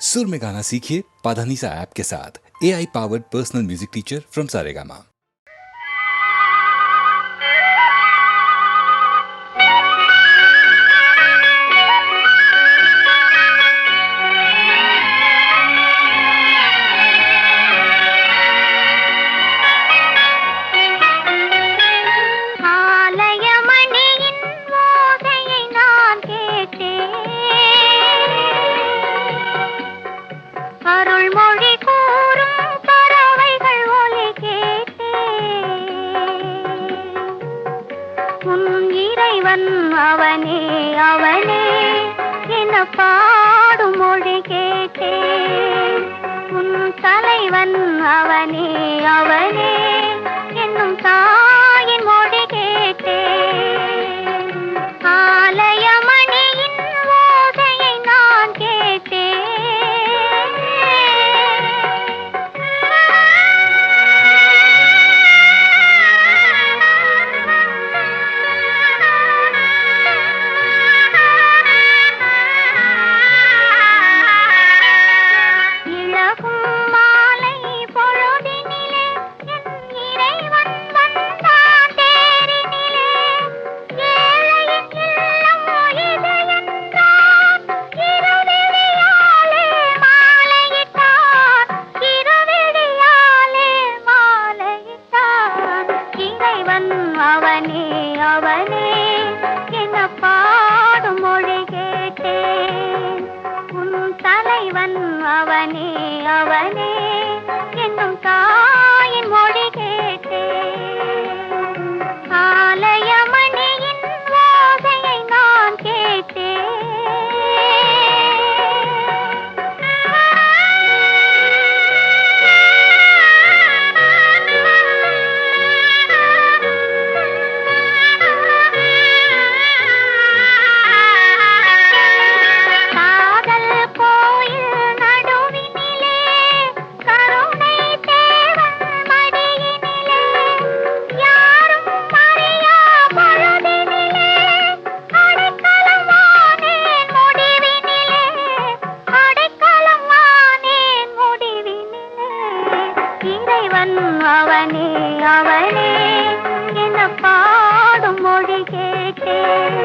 सुर में गाना सीखिए पाधानीसा ऐप के साथ। AI powered personal music teacher from Saregama. அவனே அவனே என்ன பாடும் மொழி கேட்டேன். உன் தலைவன் அவனே அவனே என்னும் தாயின் மொழி கேட்டேன். ஆலயமணியின் ஓசையை நான் கேட்டேன். அவனே அவனே என்ன பாடும் மொழி கேட்டேன். உன் தலைவன் அவனே அவனே என்னும் தாயின் மொழி கேட்டேன். ஆலயமணியின் ஓசையை நான் கேட்டேன். அவனே அவனே என்ன பாடும் மொழி கேட்டேன்.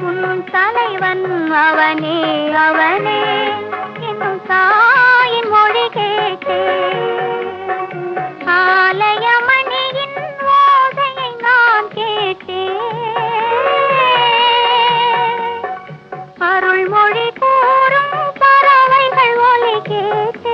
உன் தலைவன் அவனே அவனே என்னும் தாயின் மொழி கேட்டேன். ஆலயமணியின் ஓசையை நான் கேட்டேன். அருள்மொழி கூறும் பறவைகள் ஒலி கேட்டேன்.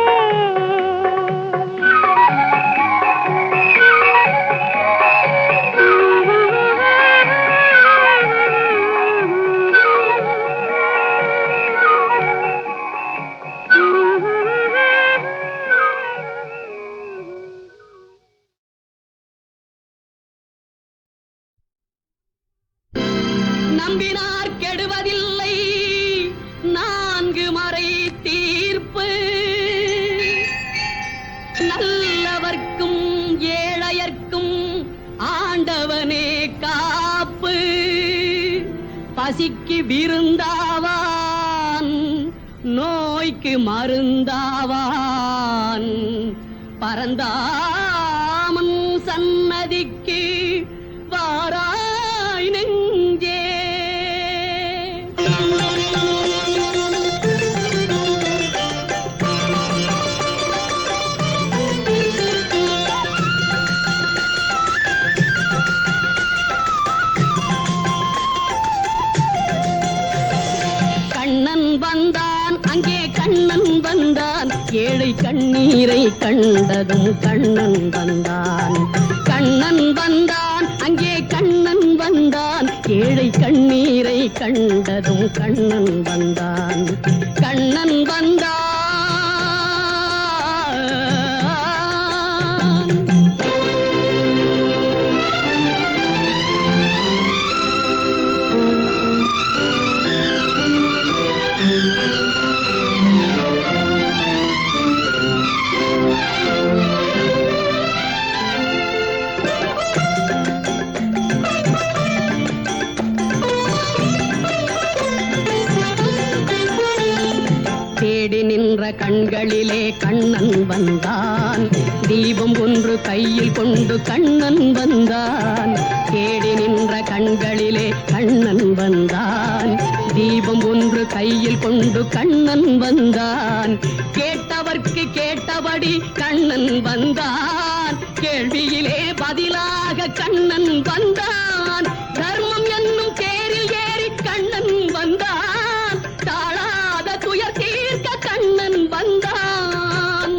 நம்பினார் கெடுவதில்லை நான்கு மறை தீர்ப்பு. நல்லவர்க்கும் ஏழையர்க்கும் ஆண்டவனே காப்பு. பசிக்கு விருந்தாவான் நோய்க்கு மருந்தாவான். பரந்தாமன் சன்னதிக்கு வாராய் நெஞ்சே. கண்ணன் வந்தான் அங்கே கண்ணன் வந்தான். ஏழை கண்ணீரை கண்டதும் கண்ணன் வந்தான். கண்ணன் வந்தான் அங்கே கண்ணன் வந்தான். ஏழை கண்ணீரை கண்டதும் கண்ணன் வந்தான். கண்ணன் வந்தான். தேடி தேடி நின்ற கண்களிலே கண்ணன் வந்தான். தீபம் ஒன்று கையில் கொண்டு கண்ணன் வந்தான். தேடி நின்ற கண்களிலே கண்ணன் வந்தான். தீபம் ஒன்று கையில் கொண்டு கண்ணன் வந்தான். கேட்டவர்க்கு கேட்டபடி கண்ணன் வந்தான். கேள்வியிலே பதிலாக கண்ணன் வந்தான். தர்மம் என்னும் தேரில் ஏறி கண்ணன் வந்தான். தாழாத துயர் தீர்க்க கண்ணன் வந்தான்.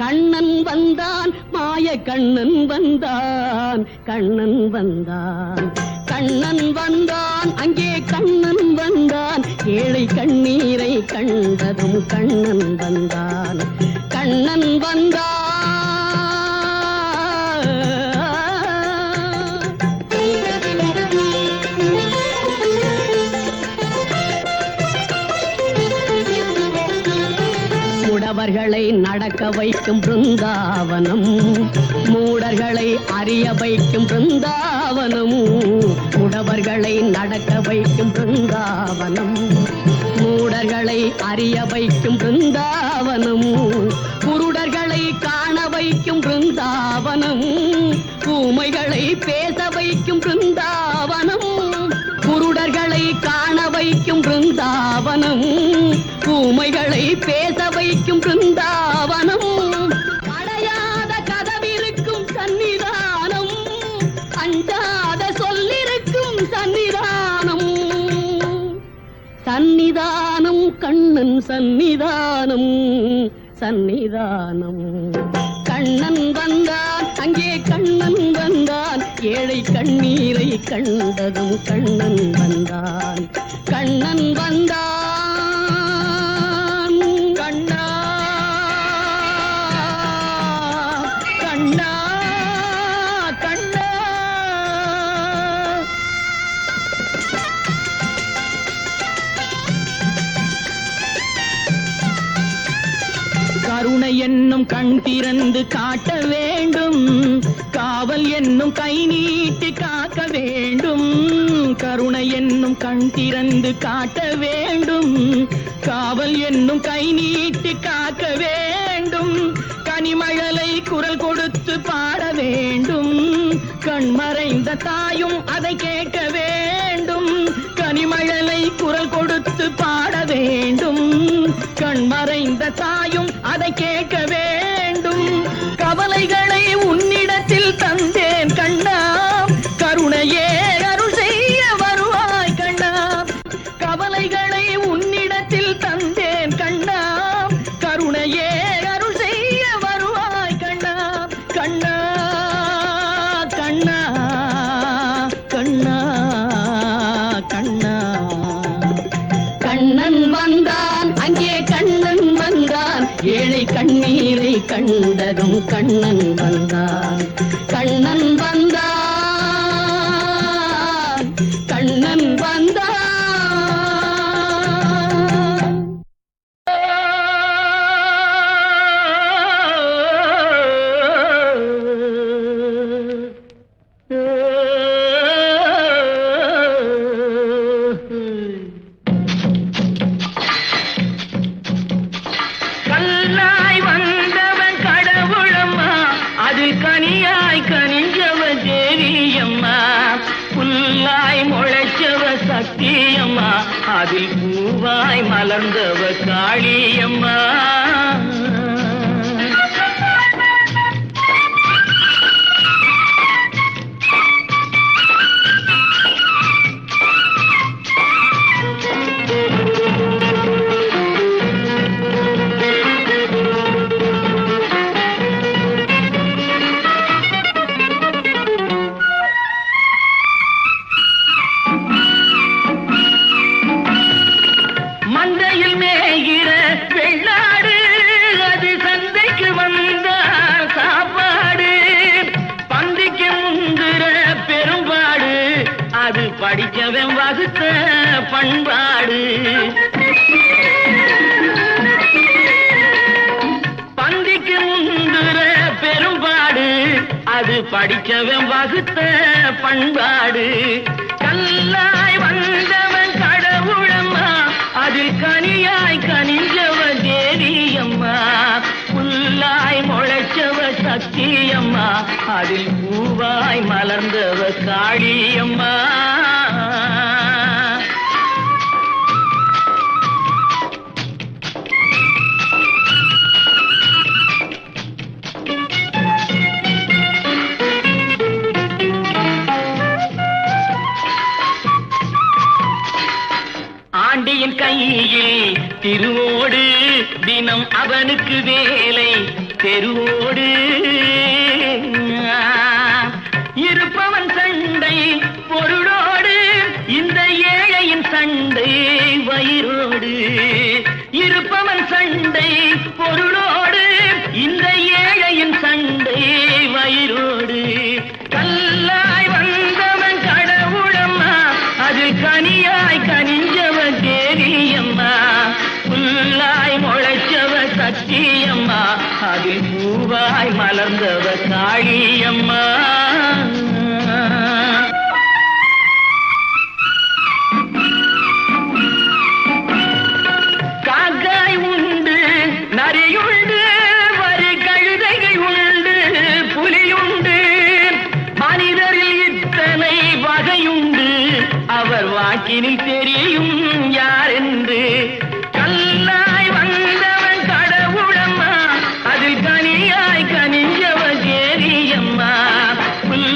கண்ணன் வந்தான், மாய கண்ணன் வந்தான். கண்ணன் வந்தான், கண்ணன் வந்தான், அங்கே கண்ணன் வந்தான். ஏழை கண்ணீரை கண்டதும் கண்ணன் வந்தான். கண்ணன் வந்தான். முடவர்களை நடக்க வைக்கும் பிருந்தாவனம், மூடர்களை அறிய வைக்கும் பிருந்தாவனம். முடவர்களை நடக்க வைக்கும் பிருந்தாவனம், மூடர்களை அறிய வைக்கும் பிருந்தாவனம். குருடர்களை காண வைக்கும் பிருந்தாவனம், ஊமைகளை பேச வைக்கும் பிருந்தாவனம். குருடர்களை காண வைக்கும் பிருந்தாவனம், ஊமைகளை பேச வைக்கும் பிருந்தாவனம். அடையாத கதவிருக்கும் சன்னிதானம், அஞ்சாத சொல்லிருக்கும் சன்னிதானம். சன்னிதானம் கண்ணன் சன்னிதானம், சன்னிதானம். கண்ணன் வந்தான், அங்கே கண்ணன் வந்தான். ஏழை கண்ணீரை கண்டதும் கண்ணன் வந்தான். கண்ணன் வந்தான். கண்ணா கண்ணா கண்ணா. கருணை என்னும் கண் திறந்து காட்ட வேண்டும். காவல் என்னும் கை நீட்டி காக்க வேண்டும். கருணை என்னும் கண் திறந்து காட்ட வேண்டும். காவல் என்னும் கை நீட்டி காக்க வேண்டும். கனிமழலை குரல் கொடுத்து பாட வேண்டும். கண் மறைந்த தாயும் அதை கேட்க வேண்டும். கனிமழலை குரல் கொடுத்து பாட வேண்டும். கண் மறைந்த தாயும் அதை கேட்க வேண்டும். கவலைகளை உன்னிடத்தில் தந்தேன் கண்ணா, கருணையே அருள் செய்ய வருவாய் கண்ணா. கவலைகளை உன்னிடத்தில் தந்தேன் கண்ணா, கருணையே அருள் செய்ய வருவாய் கண்ணா. கண்ணா கண்ணா கண்ணா கண்ணா. கண்ணன் வந்தான், அங்கே கண்ணன் வந்தான். ஏழை கண்ணீரை கண்டதும் கண்ணன் வந்தான். கண்ணன் வந்தான், கண்ணன் வந்தான். கல்லாய் வந்தவன் கடவுளம்மா, அதில் கனியாய் கனிஞ்சவ தேவியம்மா. புல்லாய் முளைச்சவ சக்தியம்மா, அதில் பூவாய் மலர்ந்தவ காளியம்மா. மந்தையில் மேகிற வெள்ளாடு, அது சந்தைக்கு வந்த சாப்பாடு. பந்திக்கு முந்துற பெரும்பாடு, அது படிச்சவன் வகுத்த பண்பாடு. பந்திக்கு முந்துற பெரும்பாடு, அது படிச்சவன் வகுத்த பண்பாடு. கல்லாய் வந்தவன் கடவுளம்மா, அதில் கனியாய் கனிஞ்சவ சக்தியம்மா, அதில் பூவாய் மலர்ந்தவ காளியம்மா. ஆண்டியின் கையில் திருவோடு, தினம் அவனுக்கு வேலை தெருவோடு. இருப்பவன் சண்டை பொருளோடு, இந்த ஏழையின் சண்டை வயிறோடு. இருப்பவன் சண்டை பொருளோடு, இந்த ஏழையின் சண்டை வயிறோடு. கல்லாய் வந்தவன் கடவுளம்மா, அது கனியாய் கனிஞ்சவ தேவியம்மா. புல்லாய் முளைச்சவ சக்தியம்மா, அதில் பூவாய் மலர்ந்தவ காளியம்மா. காக்காய் உண்டு, நரியுண்டு, வரி கழுதைகள் உண்டு, புலியுண்டு. மனிதரில் இத்தனை வகையுண்டு, அவர் வாக்கினில் தெரியும் யாரென்று. கல்லாய் வந்தவன் கடவுளம்மா, அதில் கனியாய் கனிஞ்சவ தேவியம்மா. புல்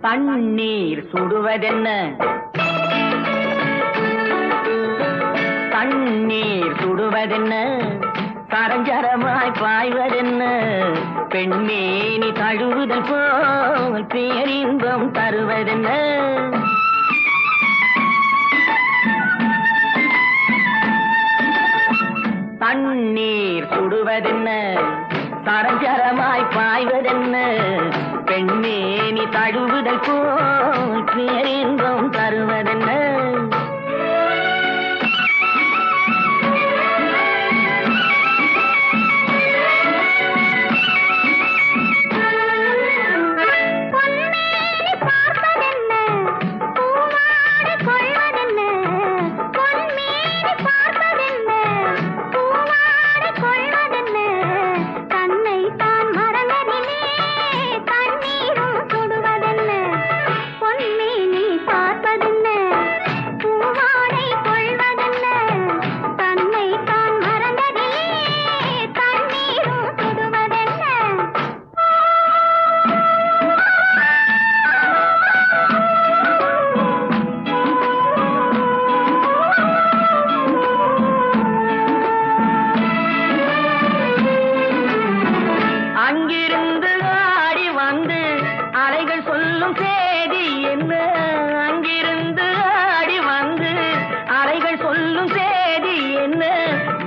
தண்ணீர் சுடுவதென்ன தண்ணீர் சுடுவதென்ன சரஞ்சரமாய் பாய்வதென்ன பெண்மேனி தழுவுதல் போல் பேரின்பம் தருவதென்ன தண்ணீர் சுடுவதென்ன சரஞ்சரமாய் பாய்வதென்ன பெண்மேனி தழுவுதல் போல் பேரின்பம் தருவதென்ன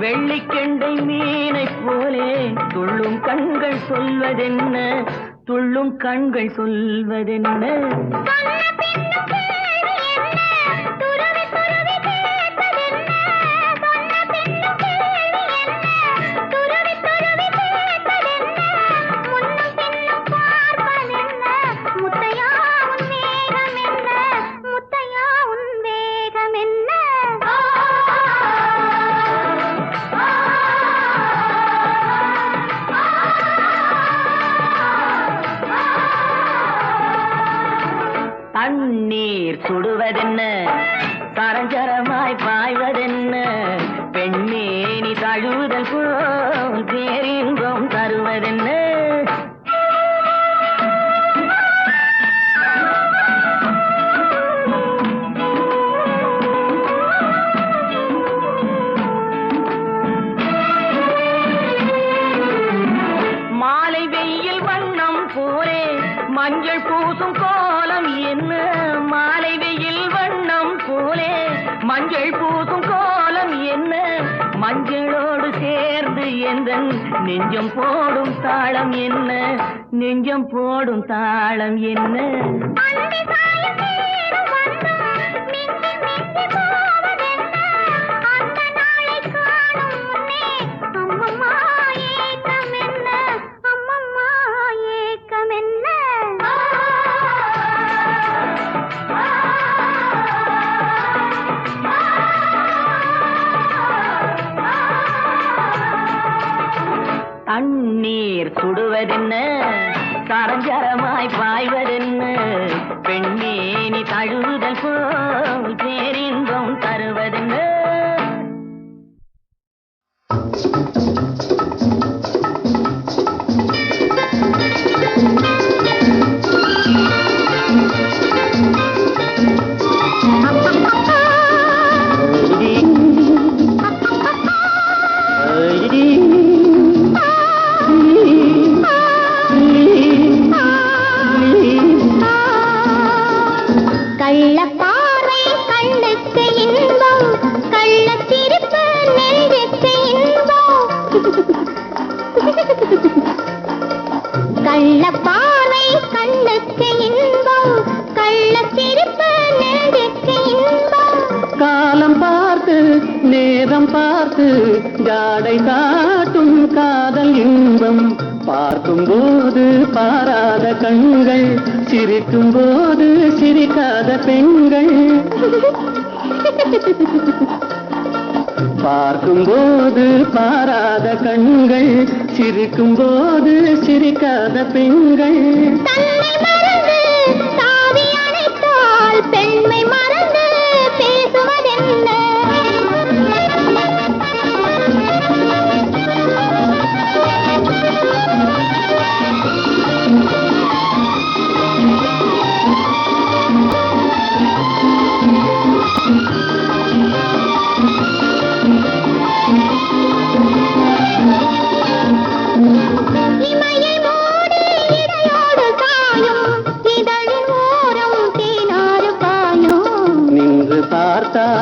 வெள்ளிக்கெண்டை மீனை போலே துள்ளும் கண்கள் சொல்வதென்ன துள்ளும் கண்கள் சொல்வதென்ன தண்ணீர் சுடுவதென்ன சரஞ்சரமாய் பாய்வதென்ன பெண்மேனி தழுவுதல் போல் பேரின்பம் தருவதென்ன மாலை வெயில் வண்ணம் போரே மஞ்சள் பூசும் கோலம் என்ன மாலை வெயில் வண்ணம் போலே மஞ்சள் பூசும் கோலம் என்ன மஞ்சளோடு சேர்ந்து எந்தன் நெஞ்சம் போடும் தாளம் என்ன நெஞ்சம் போடும் தாளம் என்ன தண்ணீர் சுடுவதென்ன சரஞ்சரமாய் பாய்வதென்ன பெண்மேனி தழுவுதல் போல் பேரின்பம் தருவதென்ன காலம் பார்த்து நேரம் பார்த்து ஜாடை காட்டும் காதல் இன்பம் பார்க்கும் போது பாராத கண்கள் சிரிக்கும் போது சிரிக்காத பெண்கள் பார்க்கும் போது பாராத கண்கள் சிரிக்கும் போது சிரிக்காத பெண்கள் பெண்மை மறந்து பேசுவதென்ன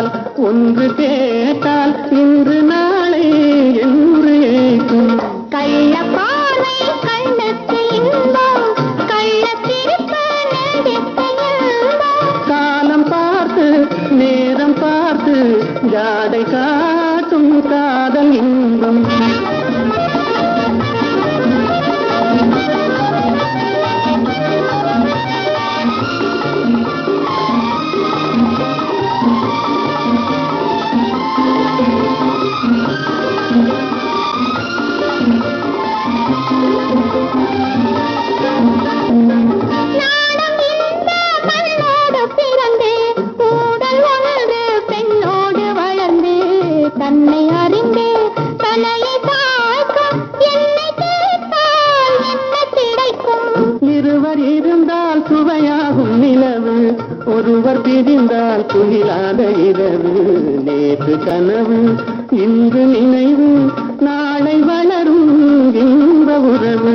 கேட்டால் ஒன்று கேட்டால் இன்று நாளை என்று ஏற்கும் கள்ளப்பானை கண்ணுக்கு இன்பம் கள்ளத்திருப்பு நெஞ்சுக்கு இன்பம் காலம் பார்த்து நேரம் பார்த்து ஜாடை காட்டும் காதல் இன்பம் நாடம் இந்த மண்ணோடு பிறந்து கூடல் ஒன்று பெண்ணோடு வளர்ந்து தன்னை அறிந்து தலையை தாழ்க்கும் என்னை கேட்டால் என்ன கிடைக்கும் இருவர் இருந்தால் சுவையாகும் நிலவு ஒருவர் பிரிந்தால் துயிலாத இரவு நேற்று கனவு இன்று நினைவு நாளை வளரும் இன்ப உறவு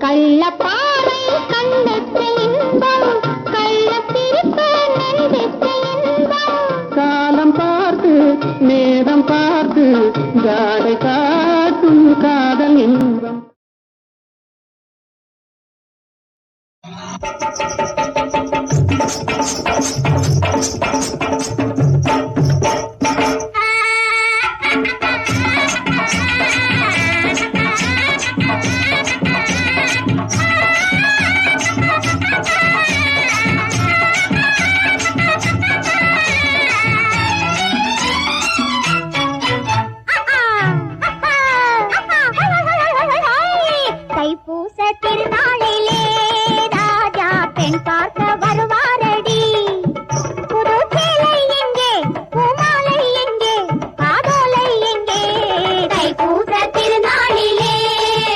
கள்ளப்பானை கண்ணுக்கு இன்பம் கள்ளத்திருப்பு நெஞ்சுக்கு இன்பம் காலம் பார்த்து நேரம் பார்த்து ஜாடை காட்டும் காதல் இன்பம் தைப்பூச திருநாளிலே ராஜா பெண் பார்க்க வருவாரடி புது சேலை எங்கே பூமாலை எங்கே காதோலை எங்கே தைப்பூச திருநாளிலே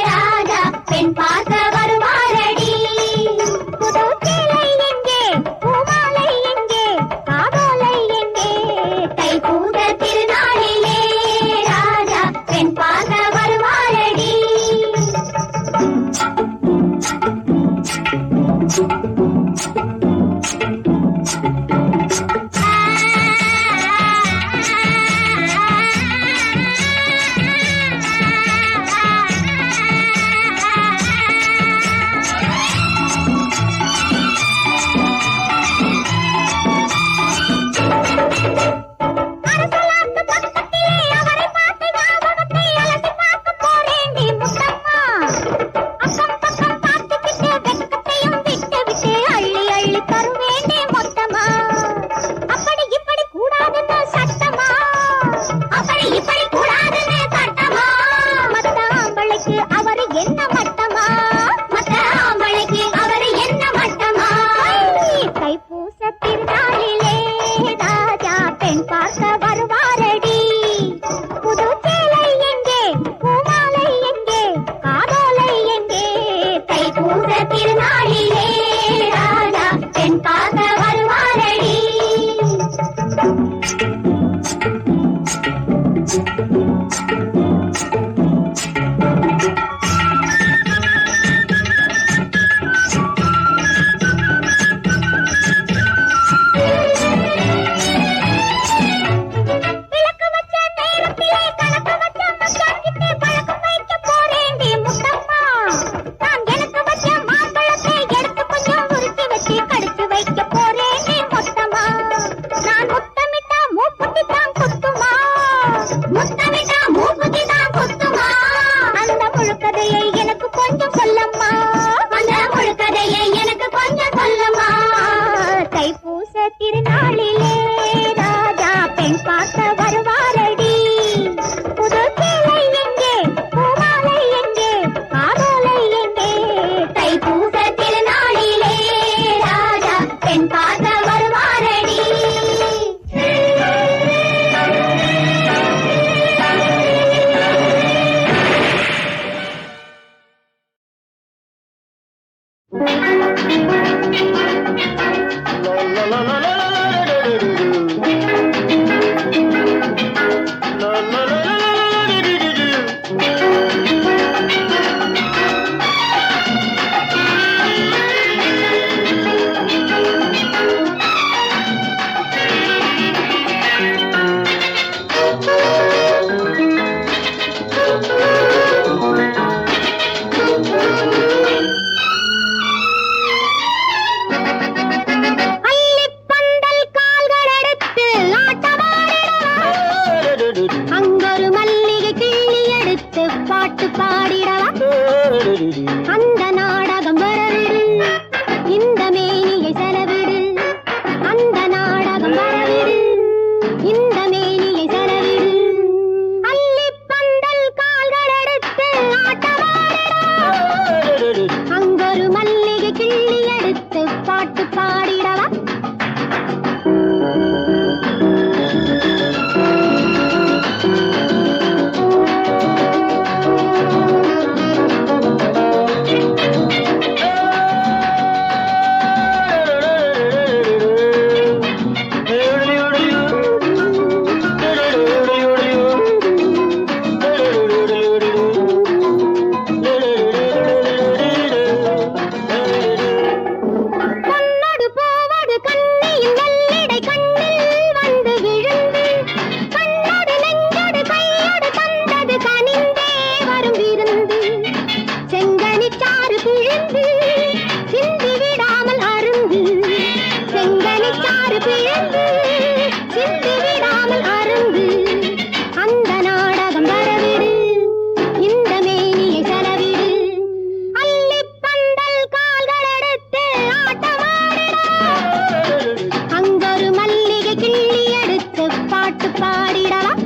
ராஜா பெண் பார்க்க வருவாரடி புது சேலை எங்கே பூமாலை எங்கே காதோலை எங்கே தைப்பூச திருநாளிலே ராஜா பெண் பார்க்க வருவாரடி அரசலாத்து பக்கத்திலே அவரை பார்த்து ஞாபகத்தை அலசி பார்க்க போறேண்டி முத்தம்மா அக்கம் பக்கம் பார்த்துக்கிட்டு வெட்கத்தையும் விட்டு விட்டு அள்ளி அள்ளி தருவேண்டி மொத்தமா அப்படி இப்படி கூடாதுன்னு சட்டமா அப்படி இப்படி கூடாதுன்னு சட்டமா மத்த ஆம்பளைக்கு அவரு என்ன மட்டமா மத்த ஆம்பளைக்கு அவரு என்ன மட்டமா தைப்பூச திருநாளிலே ராஜா பெண் பார்க்க வருவாரடி புது சேலை எங்கே பூமாலை எங்கே காதோலை எங்கே தைப்பூச திருநாளிலே ராஜா பெண் பார்க்க வருவாரடி விளக்கு வச்ச நேரத்திலே கணக்கு வச்ச மச்சான்கிட்ட பழக்கம் வைக்க போறேண்டி முத்தம்மா நான் எனக்கு வச்ச மாம்பழத்தை எடுத்து கொஞ்சம் உருட்டி வச்சு கடிச்சு வைக்க போறேண்டி மொத்தமா நான் முத்தமிட்டா மூக்குத்தி தான் குத்துமா முத்தமிட்டா மூக்குத்தி தான் குத்துமா அந்த முழுக்கதையை எனக்கு கொஞ்சம் சொல்லம்மா அந்த முழுக்கதையை எனக்கு கொஞ்சம் சொல்லம்மா தைப்பூச திருநாளிலே ராஜா பெண் பார்க்க வருவாரடி புது சேலை எங்கே பூமாலை எங்கே காதோலை எங்கே தைப்பூச திருநாளிலே ராஜா பெண் பார்க்க வருவாரடி சாறு பிழந்து சிந்தி விடாமல் அருந்து அந்த நாடகம் வரவிடு இந்த மேனியை செலவிடு அள்ளிப்பந்தல் கால்கள் எடுத்து ஆட்டமாடிடா அங்கொரு மல்லிகை கிள்ளி எடுத்து பாட்டு பாடிடலாம்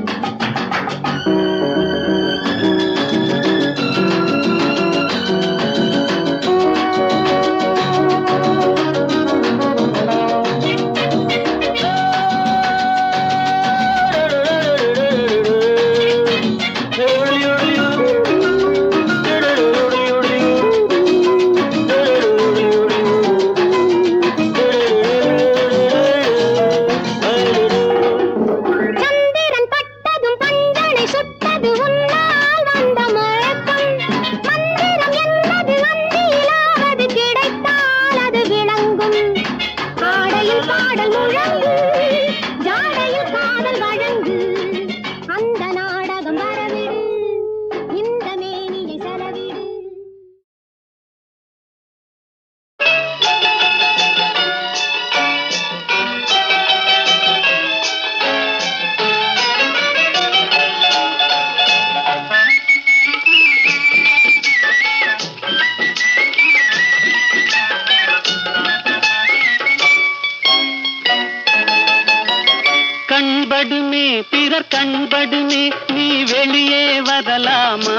கண்படுமே பிறர் கண்படுமே நீ வெளியே வரலாமா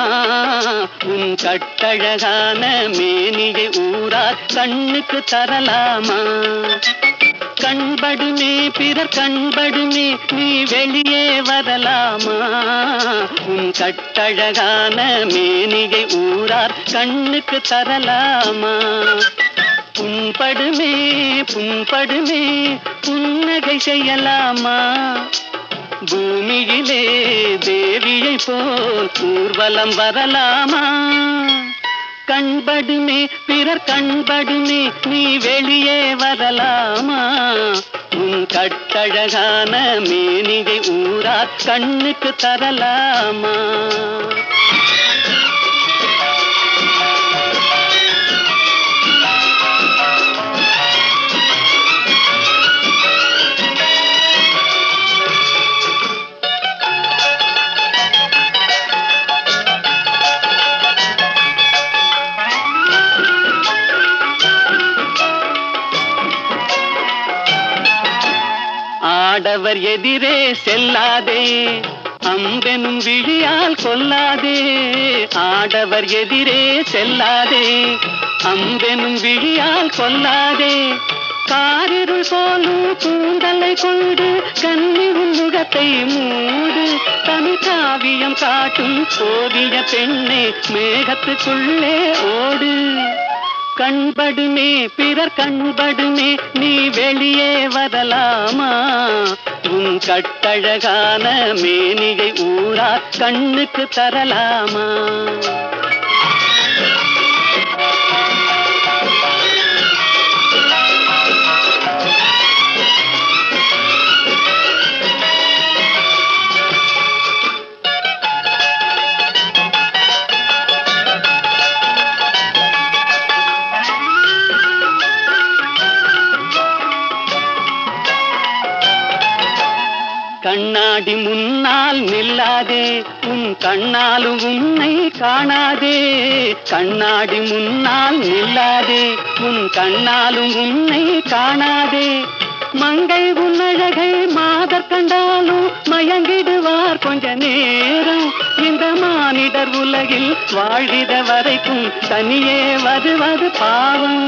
உன் கட்டழகான மேனியை ஊரார் கண்ணுக்கு தரலாமா கண்படுமே பிறர் கண்படுமே நீ வெளியே வரலாமா உன் கட்டழகான மேனியை ஊரார் கண்ணுக்கு தரலாமா புண்படுமே புண்படுமே புன்னகை செய்யலாமா பூமியிலே தேவியை போல் ஊர்வலம் வரலாமா கண்படுமே பிறர் கண்படுமே நீ வெளியே வரலாமா உன் கட்டழகான மேனியை ஊரார் கண்ணுக்கு தரலாமா ஆடவர் எதிரே செல்லாதே அம்பெனும் விழியால் கொல்லாதே ஆடவர் எதிரே செல்லாதே அம்பெனும் விழியால் கொல்லாதே காரிருள் போலும் கூந்தலை கொண்டு கன்னி முகத்தை மூடு தமிழ் காவியம் காட்டும் ஓவிய பெண்ணே மேகத்துக்குள்ளே ஓடு கண்படுமே பிறர் கண்படுமே நீ வெளியே வரலாமா உன் கட்டழகான மேனியை ஊரார் கண்ணுக்கு தரலாமா கண்ணாடி முன்னால் நில்லாதே உன் கண்ணாலும் உன்னை காணாதே கண்ணாடி முன்னால் நில்லாதே உன் கண்ணாலும் உன்னை காணாதே மங்கை உன்னழகை மாதர் கண்டாலும் மயங்கிடுவார் கொஞ்ச நேரம் இந்த மானிடர் உலகில் வாழ்கிற வரைக்கும் தனியே வருவது பாவம்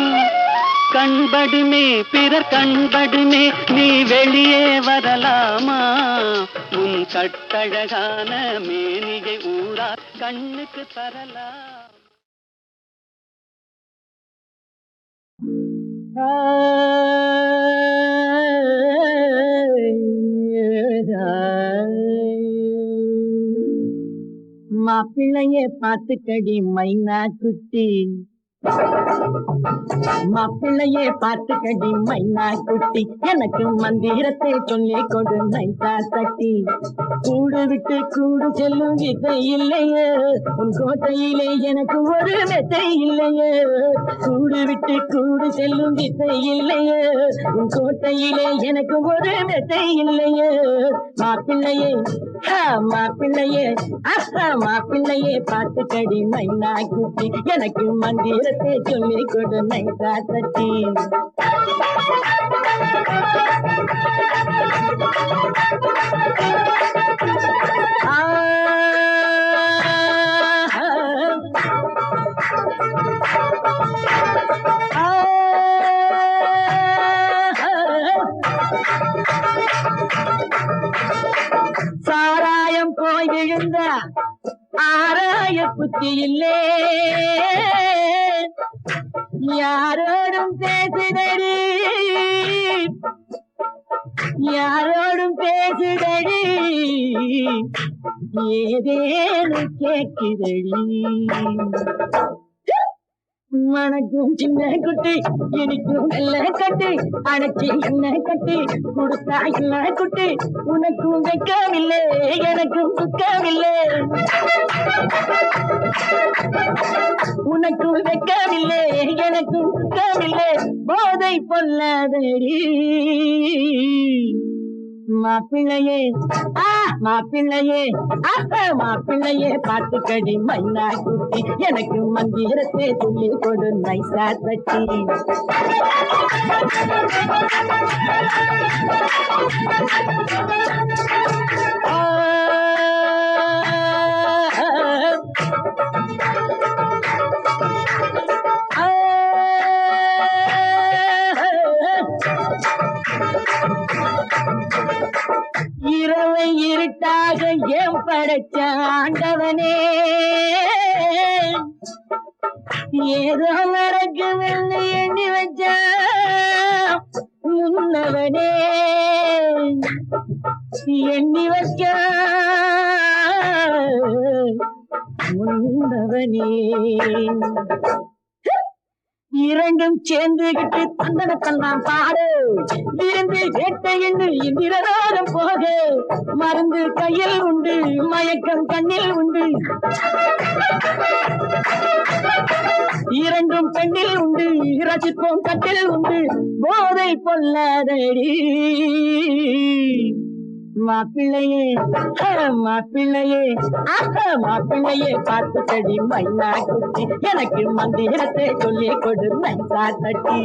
கண்படுமே பிறர் கண்படுமே நீ வெளியே வரலாமா உன் கட்டழகான மேனியை ஊரார் கண்ணுக்கு தரலாம் மாப்பிள்ளையே பாத்துக்கடி மைனா குட்டி மாப்பிள்ளையே பார்த்துக்கடி மைனா குட்டி எனக்கு மந்திரத்தை சொல்லி கொடு நைசா தட்டி கூடு விட்டு கூடு செல்லும் வித்தை இல்லையே உன் கோட்டையிலே எனக்கு ஒரு மெத்தை இல்லையே கூடு விட்டு கூடு செல்லும் வித்தை இல்லையே உன் கோட்டையிலே எனக்கு ஒரு மெத்தை இல்லையே மாப்பிள்ளையே மாப்பிள்ளையே மாப்பிள்ளையே பார்த்துக்கடி மைனா குட்டி எனக்கு மந்திரத்தை சொல்லி கொடு நைசா தட்டி சாராயம் போய் விழுந்த ஆராய புத்தி இல்லே யாரோடும் பேசுதடி யாரோடும் பேசுதடி ஏதேனு கேட்குதடி மனக்கும் சின்ன குட்டி எனக்கும் நல்ல கட்டி அணைச்சி என்ன கட்டி கொடுத்தா என்ன குட்டி உனக்கும் வெக்கமில்லை எனக்கும் துக்கமில்லை உனக்கும் வெக்கமில்லை எனக்கும் துக்கமில்லை போதை பொல்லாதடி மாப்பிள்ளையே மாப்பிள்ளையே மாப்பிள்ளையே பார்த்துக்கடி மைனா குட்டி எனக்கு மந்திரத்தை சொல்லி கொடு நைசா தட்டி இரவை இருட்டாக ஏன் படைச்ச ஆண்டவனே ஏதோ நடக்குதுன்னு எண்ணி வச்ச முன்னவனே எண்ணி வச்ச முன்னவனே இரண்டும் சேர்ந்துகிட்டு தந்தனத்தெல்லாம் பாடு விருந்து கேட்ட என்று இந்திரராகம் போக மருந்து கையில் உண்டு மயக்கம் கண்ணில் உண்டு இரண்டும் பெண்ணில் உண்டு ரசிப்போம் கட்டில் உண்டு போதை பொல்லாதடி மாப்பிள்ளையே மாப்பிள்ளையே மாப்பிள்ளையே பார்த்துக்கடி மைனா குட்டி எனக்கு மந்திரத்தை சொல்லி கொடு நைசா தட்டி